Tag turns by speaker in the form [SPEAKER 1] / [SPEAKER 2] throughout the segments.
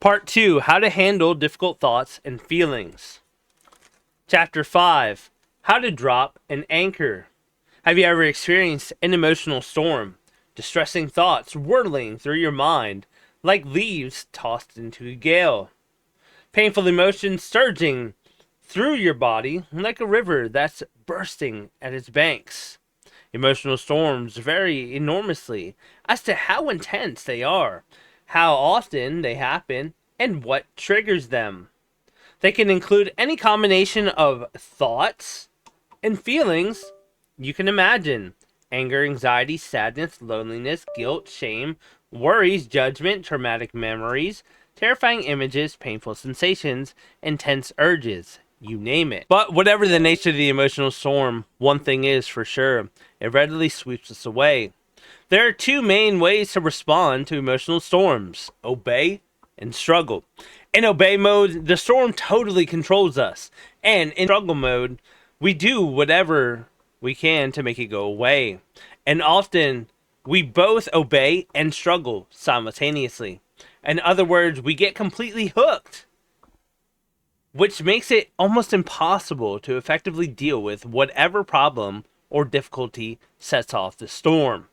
[SPEAKER 1] Part 2, How to Handle Difficult Thoughts and Feelings. Chapter 5, How to Drop an Anchor. Have you ever experienced an emotional storm? Distressing thoughts whirling through your mind like leaves tossed into a gale. Painful emotions surging through your body like a river that's bursting at its banks. Emotional storms vary enormously as to how intense they are, how often they happen, and what triggers them. They can include any combination of thoughts and feelings you can imagine: anger, anxiety, sadness, loneliness, guilt, shame, worries, judgment, traumatic memories, terrifying images, painful sensations, intense urges. You name it. But whatever the nature of the emotional storm, one thing is for sure: it readily sweeps us away. There are two main ways to respond to emotional storms: obey and struggle. In obey mode, the storm totally controls us. And in struggle mode, we do whatever we can to make it go away. And often, we both obey and struggle simultaneously. In other words, we get completely hooked, which makes it almost impossible to effectively deal with whatever problem or difficulty sets off the storm.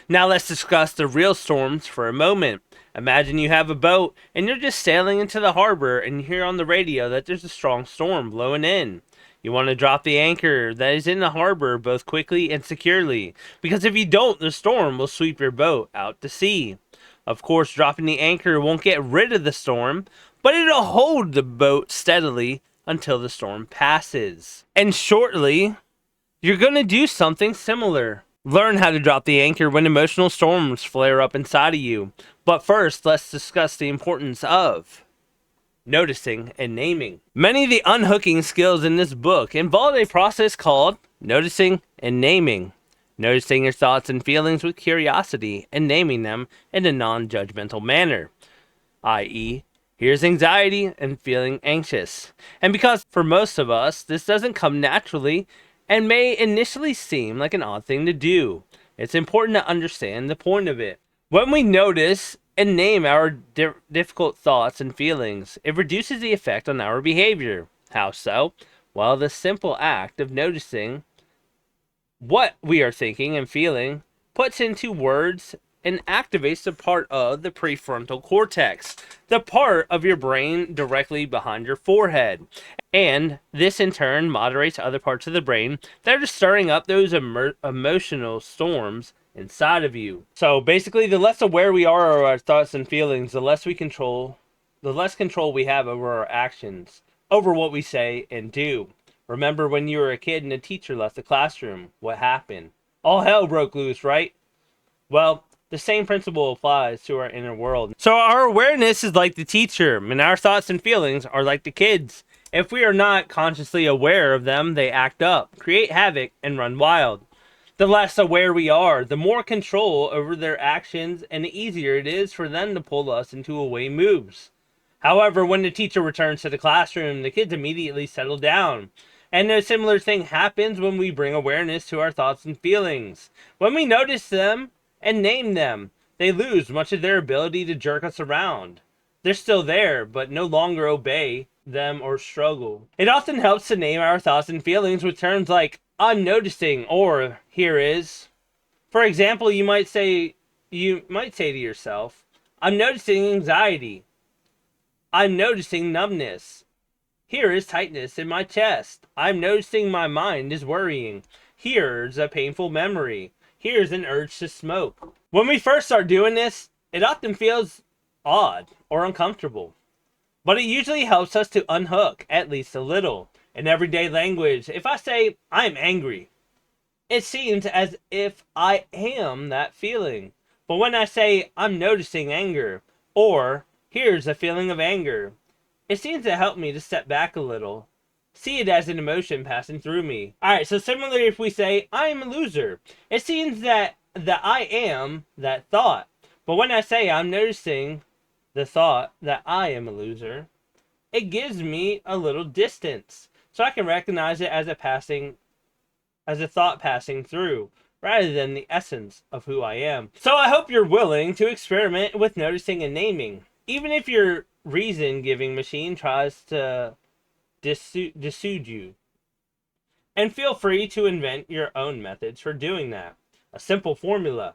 [SPEAKER 1] Now let's discuss the real storms for a moment. Imagine you have a boat and you're just sailing into the harbor and you hear on the radio that there's a strong storm blowing in. You want to drop the anchor that is in the harbor both quickly and securely, because if you don't, the storm will sweep your boat out to sea. Of course, dropping the anchor won't get rid of the storm, but it'll hold the boat steadily until the storm passes. And shortly, you're going to do something similar. Learn how to drop the anchor when emotional storms flare up inside of you. But first, let's discuss the importance of noticing and naming. Many of the unhooking skills in this book involve a process called noticing and naming. Noticing your thoughts and feelings with curiosity and naming them in a non-judgmental manner, i.e., here's anxiety and feeling anxious. And because for most of us, this doesn't come naturally and may initially seem like an odd thing to do, it's important to understand the point of it. When we notice and name our difficult thoughts and feelings, it reduces the effect on our behavior. How so? Well, the simple act of noticing what we are thinking and feeling puts into words and activates the part of the prefrontal cortex, the part of your brain directly behind your forehead. And this in turn moderates other parts of the brain that are stirring up those emotional storms inside of you. So basically, the less aware we are of our thoughts and feelings, the less control we have over our actions, over what we say and do. Remember when you were a kid and a teacher left the classroom, what happened? All hell broke loose, right? Well, the same principle applies to our inner world. So our awareness is like the teacher, and our thoughts and feelings are like the kids. If we are not consciously aware of them, they act up, create havoc, and run wild. The less aware we are, the more control over their actions, and the easier it is for them to pull us into away moves. However, when the teacher returns to the classroom, the kids immediately settle down. And a similar thing happens when we bring awareness to our thoughts and feelings. When we notice them and name them, they lose much of their ability to jerk us around. They're still there, but no longer obey them or struggle. It often helps to name our thoughts and feelings with terms like "I'm noticing" or "here is." For example, you might say to yourself, "I'm noticing anxiety. I'm noticing numbness. Here is tightness in my chest. I'm noticing my mind is worrying. Here's a painful memory. Here's an urge to smoke." When we first start doing this, it often feels odd or uncomfortable, but it usually helps us to unhook at least a little. In everyday language, if I say "I'm angry," it seems as if I am that feeling. But when I say "I'm noticing anger," or "here's a feeling of anger," it seems to help me to step back a little, see it as an emotion passing through me. Alright, so similarly, if we say "I am a loser," it seems that I am that thought. But when I say "I'm noticing the thought that I am a loser," it gives me a little distance, so I can recognize it as a thought passing through, rather than the essence of who I am. So I hope you're willing to experiment with noticing and naming. even if your reason-giving machine tries to dissuade you. And feel free to invent your own methods for doing that. A simple formula.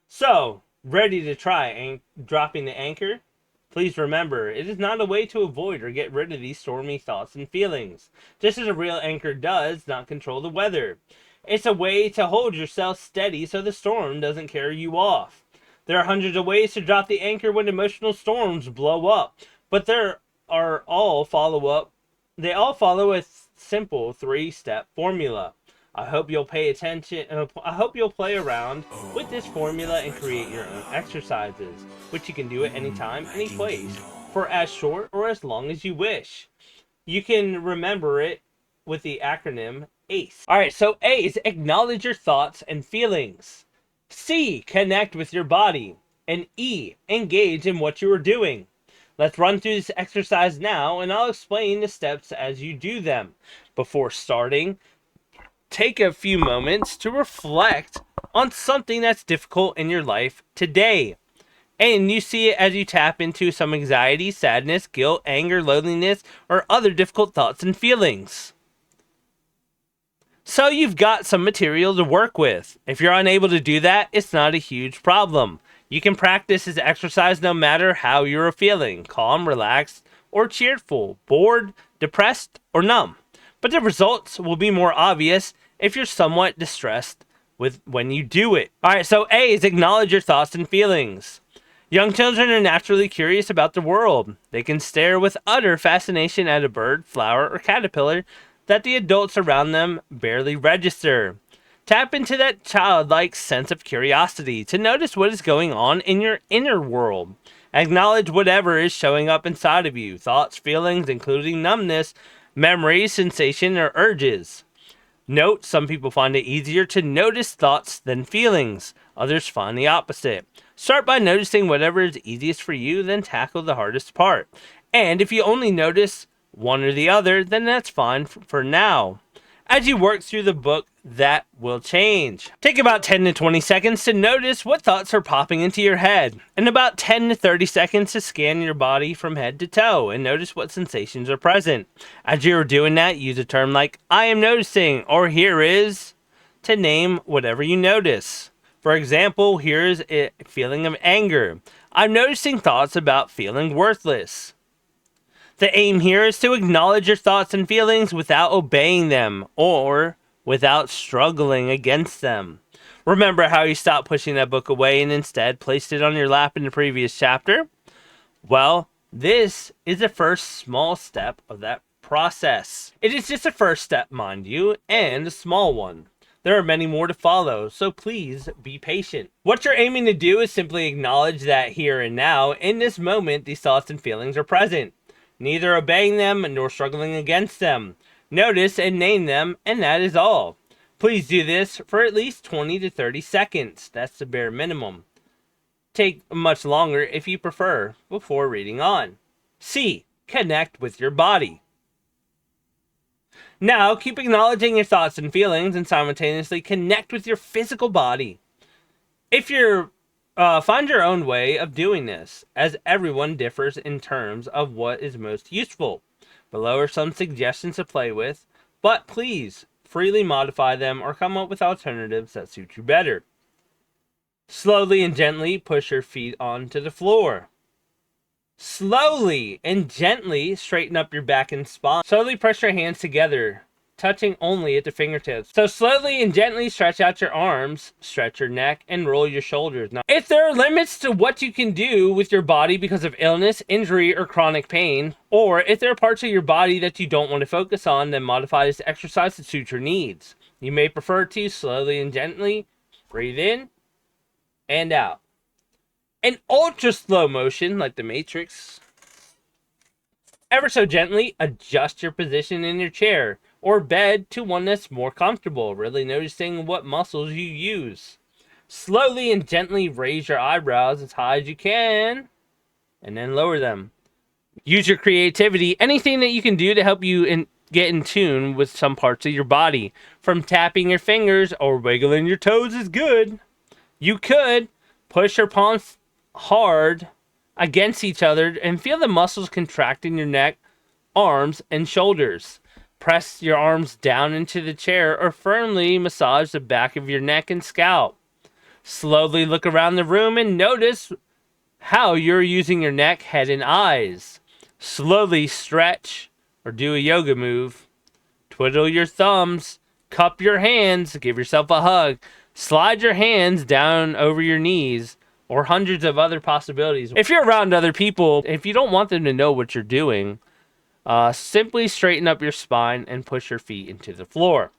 [SPEAKER 1] So, ready to try dropping the anchor? Please remember, it is not a way to avoid or get rid of these stormy thoughts and feelings, just as a real anchor does not control the weather. It's a way to hold yourself steady so the storm doesn't carry you off. There are hundreds of ways to drop the anchor when emotional storms blow up, but they all follow a simple 3-step formula. I hope you'll pay attention. I hope you'll play around with this formula and create your own exercises, which you can do at any time, any place, for as short or as long as you wish. You can remember it with the acronym ACE. Alright, so A is acknowledge your thoughts and feelings. C, connect with your body. And E, engage in what you are doing. Let's run through this exercise now, and I'll explain the steps as you do them. Before starting, take a few moments to reflect on something that's difficult in your life today. And you see it as you tap into some anxiety, sadness, guilt, anger, loneliness, or other difficult thoughts and feelings. So you've got some material to work with. If you're unable to do that, it's not a huge problem. You can practice this exercise no matter how you're feeling, calm, relaxed, or cheerful, bored, depressed, or numb. But the results will be more obvious if you're somewhat distressed when you do it. Alright, so A is acknowledge your thoughts and feelings. Young children are naturally curious about the world. They can stare with utter fascination at a bird, flower, or caterpillar that the adults around them barely register. Tap into that childlike sense of curiosity to notice what is going on in your inner world. Acknowledge whatever is showing up inside of you, thoughts, feelings, including numbness, memories, sensation, or urges. Note, some people find it easier to notice thoughts than feelings. Others find the opposite. Start by noticing whatever is easiest for you, then tackle the hardest part. And if you only notice one or the other, then that's fine for now. As you work through the book, that will change. Take about 10 to 20 seconds to notice what thoughts are popping into your head, and about 10 to 30 seconds to scan your body from head to toe and notice what sensations are present. As you're doing that, use a term like, I am noticing, or here is, to name whatever you notice. For example, here's a feeling of anger. I'm noticing thoughts about feeling worthless. The aim here is to acknowledge your thoughts and feelings without obeying them or without struggling against them. Remember how you stopped pushing that book away and instead placed it on your lap in the previous chapter? Well, this is the first small step of that process. It is just a first step, mind you, and a small one. There are many more to follow, so please be patient. What you're aiming to do is simply acknowledge that here and now, in this moment, these thoughts and feelings are present. Neither obeying them nor struggling against them. Notice and name them, and that is all. Please do this for at least 20 to 30 seconds. That's the bare minimum. Take much longer if you prefer before reading on. C. Connect with your body. Now, keep acknowledging your thoughts and feelings and simultaneously connect with your physical body. If you're find your own way of doing this, as everyone differs in terms of what is most useful. Below are some suggestions to play with, but please freely modify them or come up with alternatives that suit you better. Slowly and gently push your feet onto the floor. Slowly and gently straighten up your back and spine. Slowly press your hands together, touching only at the fingertips. So slowly and gently stretch out your arms, stretch your neck, and roll your shoulders. Now, if there are limits to what you can do with your body because of illness, injury, or chronic pain, or if there are parts of your body that you don't want to focus on, then modify this exercise to suit your needs. You may prefer to slowly and gently breathe in and out. In ultra slow motion, like the Matrix, ever so gently adjust your position in your chair or bed to one that's more comfortable, really noticing what muscles you use. Slowly and gently raise your eyebrows as high as you can, and then lower them. Use your creativity, anything that you can do to help you get in tune with some parts of your body. From tapping your fingers or wiggling your toes is good. You could push your palms hard against each other and feel the muscles contract in your neck, arms, and shoulders. Press your arms down into the chair or firmly massage the back of your neck and scalp. Slowly look around the room and notice how you're using your neck, head, and eyes. Slowly stretch or do a yoga move. Twiddle your thumbs, cup your hands, give yourself a hug, slide your hands down over your knees, or hundreds of other possibilities. If you're around other people, if you don't want them to know what you're doing, simply straighten up your spine and push your feet into the floor.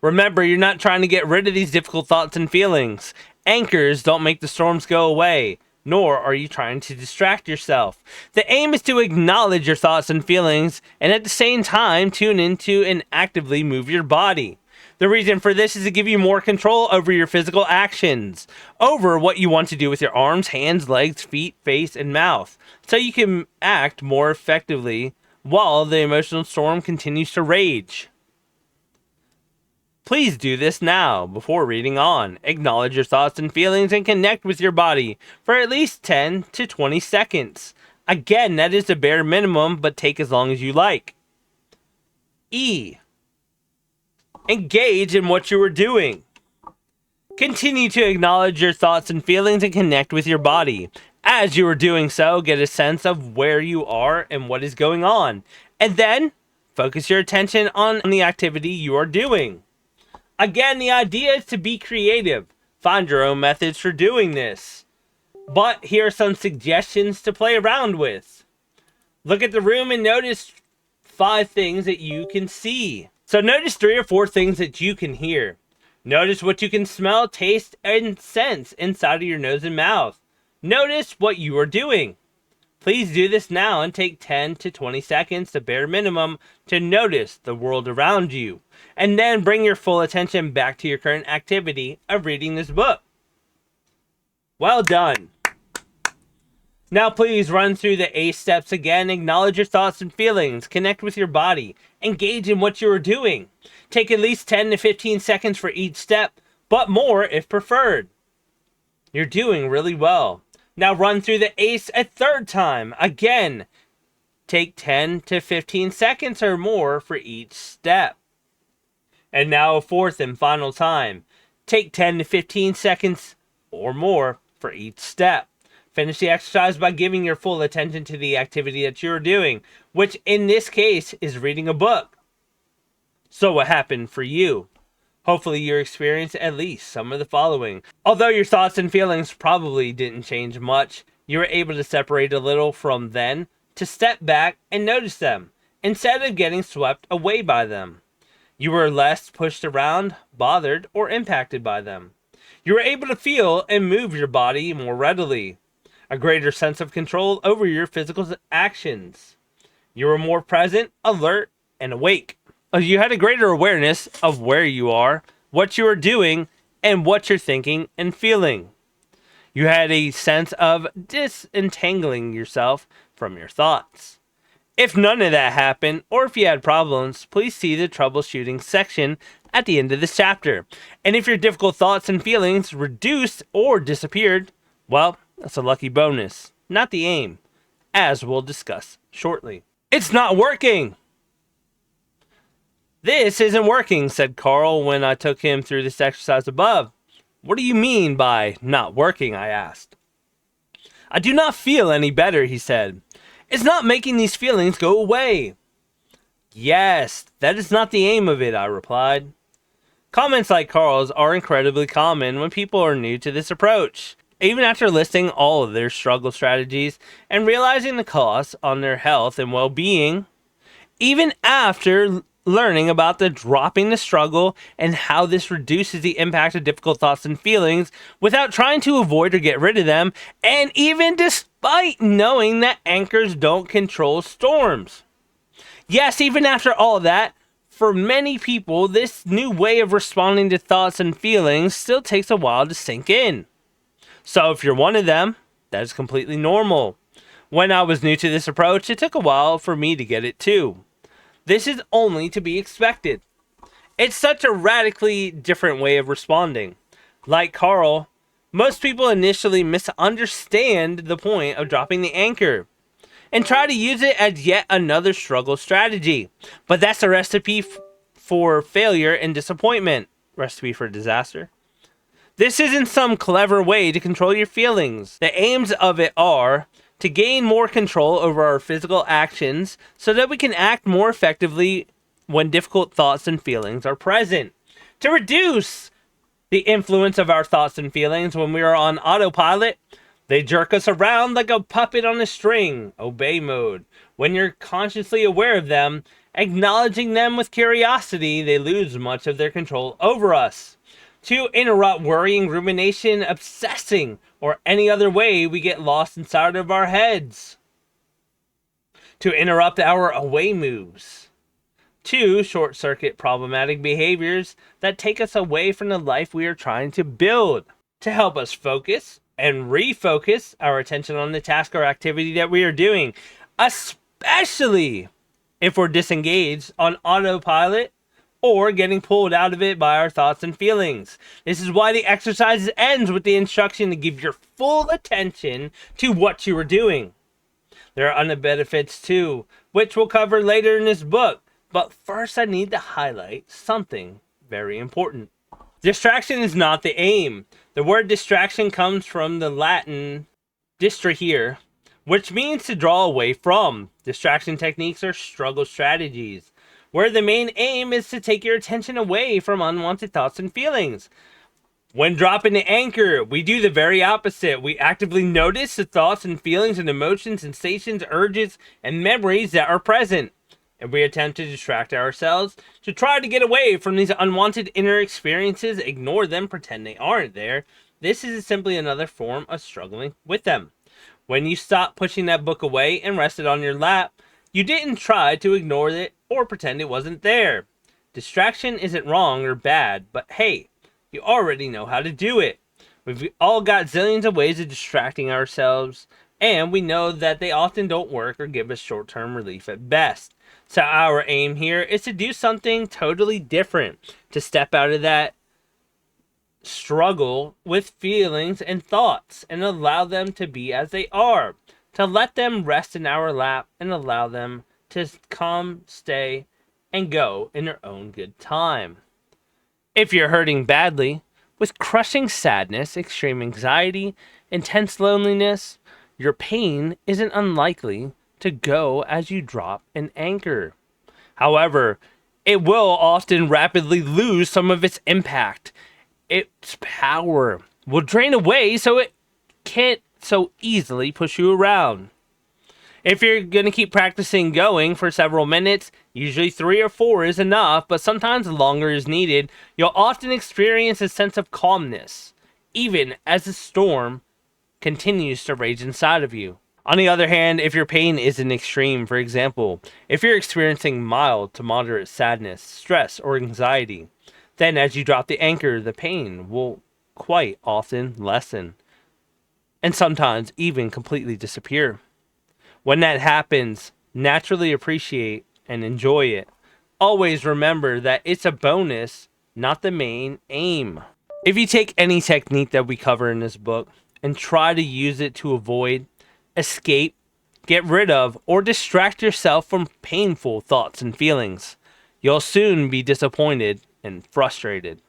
[SPEAKER 1] Remember, you're not trying to get rid of these difficult thoughts and feelings. Anchors don't make the storms go away, nor are you trying to distract yourself. The aim is to acknowledge your thoughts and feelings, and at the same time, tune into and actively move your body. The reason for this is to give you more control over your physical actions, over what you want to do with your arms, hands, legs, feet, face, and mouth, so you can act more effectively while the emotional storm continues to rage. Please do this now before reading on. Acknowledge your thoughts and feelings and connect with your body for at least 10 to 20 seconds. Again, that is the bare minimum, but take as long as you like. E. Engage in what you are doing. Continue to acknowledge your thoughts and feelings and connect with your body. As you are doing so, get a sense of where you are and what is going on. And then, focus your attention on the activity you are doing. Again, the idea is to be creative. Find your own methods for doing this. But here are some suggestions to play around with. Look at the room and notice 5 things that you can see. So notice 3 or 4 things that you can hear. Notice what you can smell, taste, and sense inside of your nose and mouth. Notice what you are doing. Please do this now and take 10 to 20 seconds, the bare minimum, to notice the world around you. And then bring your full attention back to your current activity of reading this book. Well done. Now please run through the A steps again. Acknowledge your thoughts and feelings. Connect with your body. Engage in what you are doing. Take at least 10 to 15 seconds for each step, but more if preferred. You're doing really well. Now run through the ACE a 3rd time. Again, take 10 to 15 seconds or more for each step. And now a 4th and final time. Take 10 to 15 seconds or more for each step. Finish the exercise by giving your full attention to the activity that you're doing, which in this case is reading a book. So what happened for you? Hopefully you experienced at least some of the following. Although your thoughts and feelings probably didn't change much, you were able to separate a little from them, to step back and notice them, instead of getting swept away by them. You were less pushed around, bothered, or impacted by them. You were able to feel and move your body more readily. A greater sense of control over your physical actions. You were more present, alert, and awake. You had a greater awareness of where you are, what you are doing, and what you're thinking and feeling. You had a sense of disentangling yourself from your thoughts. If none of that happened, or if you had problems, please see the troubleshooting section at the end of this chapter. And if your difficult thoughts and feelings reduced or disappeared, well, that's a lucky bonus, not the aim, as we'll discuss shortly. It's not working! This isn't working, said Carl when I took him through this exercise above. What do you mean by not working, I asked. I do not feel any better, he said. It's not making these feelings go away. Yes, that is not the aim of it, I replied. Comments like Carl's are incredibly common when people are new to this approach. Even after listing all of their struggle strategies and realizing the costs on their health and well-being, even after learning about the dropping the struggle and how this reduces the impact of difficult thoughts and feelings without trying to avoid or get rid of them, and even despite knowing that anchors don't control storms. Yes, even after all of that, for many people, this new way of responding to thoughts and feelings still takes a while to sink in. So if you're one of them, that is completely normal. When I was new to this approach, it took a while for me to get it too. This is only to be expected. It's such a radically different way of responding. Like Carl, Most people initially misunderstand the point of dropping the anchor and try to use it as yet another struggle strategy. But that's a recipe for failure and disappointment. Recipe for disaster. This isn't some clever way to control your feelings. The aims of it are to gain more control over our physical actions so that we can act more effectively when difficult thoughts and feelings are present. To reduce the influence of our thoughts and feelings when we are on autopilot, they jerk us around like a puppet on a string, obey mode. When you're consciously aware of them, acknowledging them with curiosity, they lose much of their control over us. To interrupt worrying, rumination, obsessing, or any other way we get lost inside of our heads. To interrupt our away moves. To short-circuit problematic behaviors that take us away from the life we are trying to build. To help us focus and refocus our attention on the task or activity that we are doing, especially if we're disengaged on autopilot or getting pulled out of it by our thoughts and feelings. This is why the exercise ends with the instruction to give your full attention to what you are doing. There are other benefits too, which we'll cover later in this book. But first I need to highlight something very important. Distraction is not the aim. The word distraction comes from the Latin distrahere, which means to draw away from. Distraction techniques are struggle strategies, where the main aim is to take your attention away from unwanted thoughts and feelings. When dropping the anchor, we do the very opposite. We actively notice the thoughts and feelings and emotions, sensations, urges, and memories that are present. And we attempt to distract ourselves to try to get away from these unwanted inner experiences, ignore them, pretend they aren't there. This is simply another form of struggling with them. When you stop pushing that book away and rest it on your lap, you didn't try to ignore it or pretend it wasn't there. Distraction isn't wrong or bad, but hey, you already know how to do it. We've all got zillions of ways of distracting ourselves, and we know that they often don't work or give us short-term relief at best. So our aim here is to do something totally different, to step out of that struggle with feelings and thoughts and allow them to be as they are, to let them rest in our lap and allow them to come, stay, and go in their own good time. If you're hurting badly, with crushing sadness, extreme anxiety, intense loneliness, your pain isn't unlikely to go as you drop an anchor. However, it will often rapidly lose some of its impact. Its power will drain away so it can't so easily push you around. If you're going to keep practicing going for several minutes, usually 3 or 4 is enough, but sometimes longer is needed, you'll often experience a sense of calmness, even as the storm continues to rage inside of you. On the other hand, if your pain isn't extreme, for example, if you're experiencing mild to moderate sadness, stress, or anxiety, then as you drop the anchor, the pain will quite often lessen, and sometimes even completely disappear. When that happens, naturally appreciate and enjoy it. Always remember that it's a bonus, not the main aim. If you take any technique that we cover in this book and try to use it to avoid, escape, get rid of, or distract yourself from painful thoughts and feelings, you'll soon be disappointed and frustrated.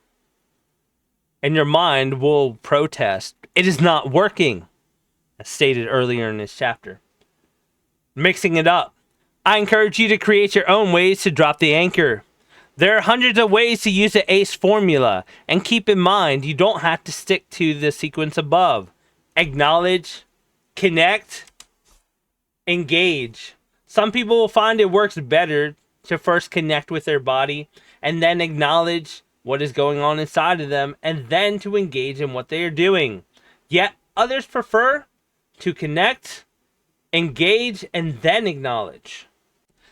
[SPEAKER 1] And your mind will protest. It is not working, as stated earlier in this chapter. Mixing it up. I encourage you to create your own ways to drop the anchor. There are hundreds of ways to use the ACE formula, and keep in mind you don't have to stick to the sequence above. Acknowledge, connect, engage. Some people will find it works better to first connect with their body and then acknowledge what is going on inside of them and then to engage in what they are doing. Yet others prefer to connect, engage, and then acknowledge.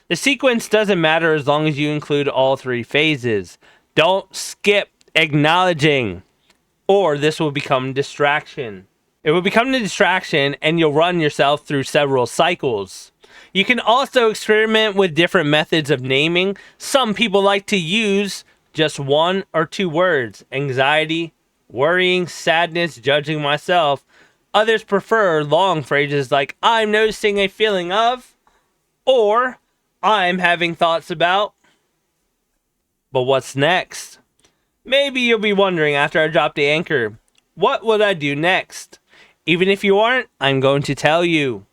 [SPEAKER 1] The sequence doesn't matter as long as you include all 3 phases. Don't skip acknowledging, or this will become distraction. It will become a distraction and you'll run yourself through several cycles. You can also experiment with different methods of naming. Some people like to use just 1 or 2 words, anxiety worrying, sadness, judging myself. Others prefer long phrases like, I'm noticing a feeling of, or I'm having thoughts about. But what's next? Maybe you'll be wondering after I drop the anchor, what would I do next? Even if you aren't, I'm going to tell you.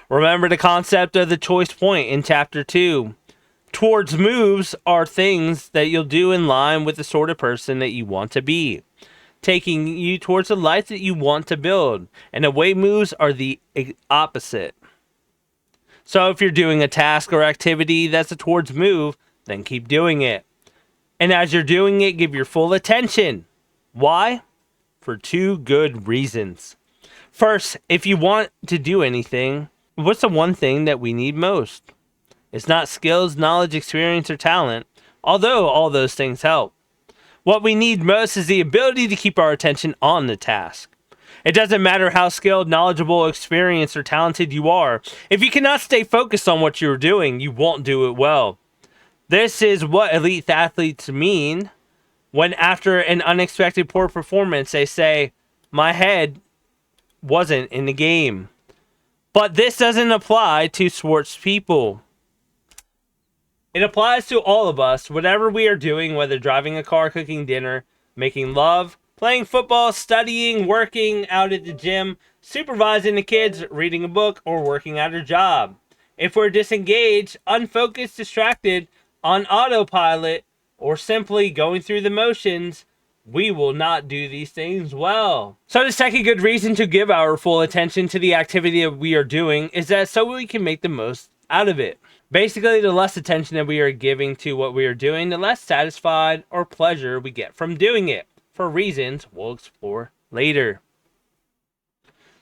[SPEAKER 1] Remember the concept of the choice point in chapter 2. Towards moves are things that you'll do in line with the sort of person that you want to be, taking you towards the life that you want to build. And away moves are the opposite. So if you're doing a task or activity that's a towards move, then keep doing it. And as you're doing it, give your full attention. Why? For 2 good reasons. First, if you want to do anything, what's the one thing that we need most? It's not skills, knowledge, experience, or talent, although all those things help. What we need most is the ability to keep our attention on the task. It doesn't matter how skilled, knowledgeable, experienced, or talented you are. If you cannot stay focused on what you're doing, you won't do it well. This is what elite athletes mean when after an unexpected poor performance, they say, my head wasn't in the game. But this doesn't apply to sports people. It applies to all of us, whatever we are doing, whether driving a car, cooking dinner, making love, playing football, studying, working out at the gym, supervising the kids, reading a book, or working at a job. If we're disengaged, unfocused, distracted, on autopilot, or simply going through the motions, we will not do these things well. So the second good reason to give our full attention to the activity that we are doing is that so we can make the most out of it. Basically, the less attention that we are giving to what we are doing, the less satisfied or pleasure we get from doing it, for reasons we'll explore later.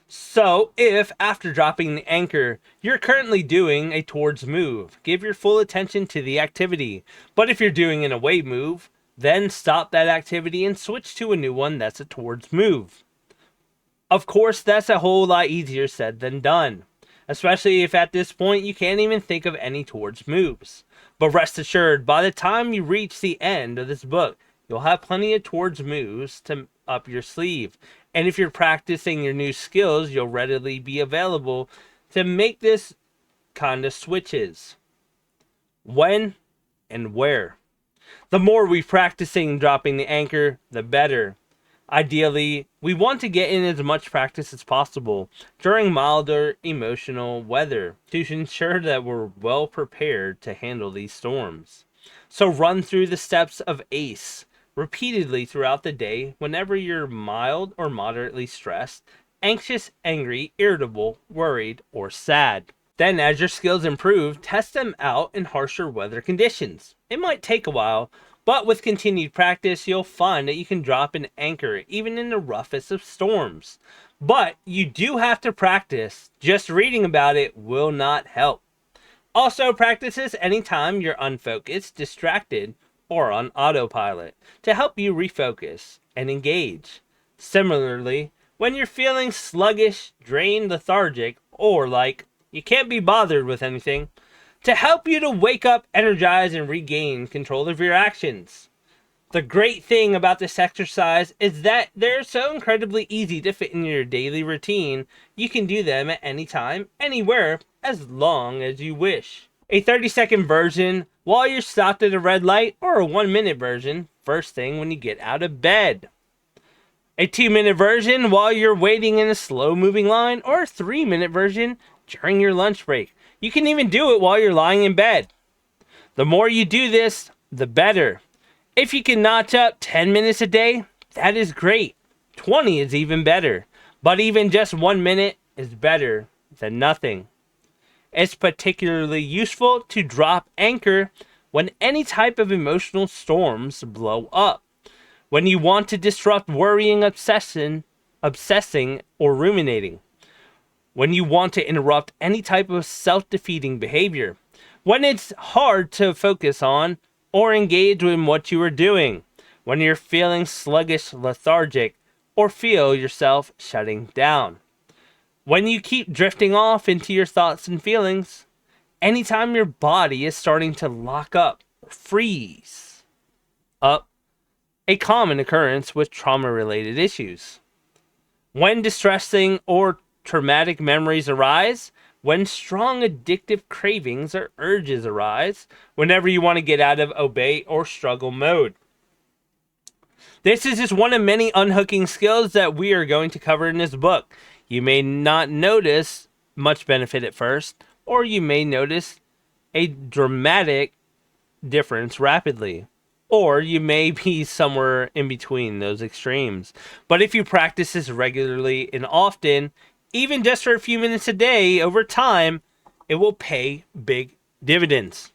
[SPEAKER 1] So, if after dropping the anchor, you're currently doing a towards move, give your full attention to the activity. But if you're doing an away move, then stop that activity and switch to a new one that's a towards move. Of course, that's a whole lot easier said than done, especially if at this point you can't even think of any towards moves. But rest assured, by the time you reach the end of this book, you'll have plenty of towards moves to up your sleeve. And if you're practicing your new skills, you'll readily be available to make this kind of switches. When and where. The more we practicing dropping the anchor, the better. Ideally, we want to get in as much practice as possible during milder emotional weather to ensure that we're well prepared to handle these storms. So run through the steps of ACE repeatedly throughout the day whenever you're mild or moderately stressed, anxious, angry, irritable, worried, or sad. Then as your skills improve, test them out in harsher weather conditions. It might take a while, but with continued practice, you'll find that you can drop an anchor even in the roughest of storms. But you do have to practice. Just reading about it will not help. Also, practice this anytime you're unfocused, distracted, or on autopilot to help you refocus and engage. Similarly, when you're feeling sluggish, drained, lethargic, or like you can't be bothered with anything, to help you to wake up, energize, and regain control of your actions. The great thing about this exercise is that they're so incredibly easy to fit in your daily routine, you can do them at any time, anywhere, as long as you wish. A 30-second version while you're stopped at a red light, or a 1-minute version first thing when you get out of bed. A 2-minute version while you're waiting in a slow-moving line, or a 3-minute version during your lunch break. You can even do it while you're lying in bed. The more you do this, the better. If you can notch up 10 minutes a day, that is great. 20 is even better. But even just 1 minute is better than nothing. It's particularly useful to drop anchor when any type of emotional storms blow up. When you want to disrupt worrying, obsessing, or ruminating. When you want to interrupt any type of self-defeating behavior. When it's hard to focus on or engage in what you are doing. When you're feeling sluggish, lethargic, or feel yourself shutting down. When you keep drifting off into your thoughts and feelings. Anytime your body is starting to lock up, freeze up, a common occurrence with trauma-related issues. When distressing or traumatic memories arise, when strong addictive cravings or urges arise, whenever you want to get out of obey or struggle mode. This is just one of many unhooking skills that we are going to cover in this book. You may not notice much benefit at first, or you may notice a dramatic difference rapidly, or you may be somewhere in between those extremes. But if you practice this regularly and often, even just for a few minutes a day, over time, it will pay big dividends.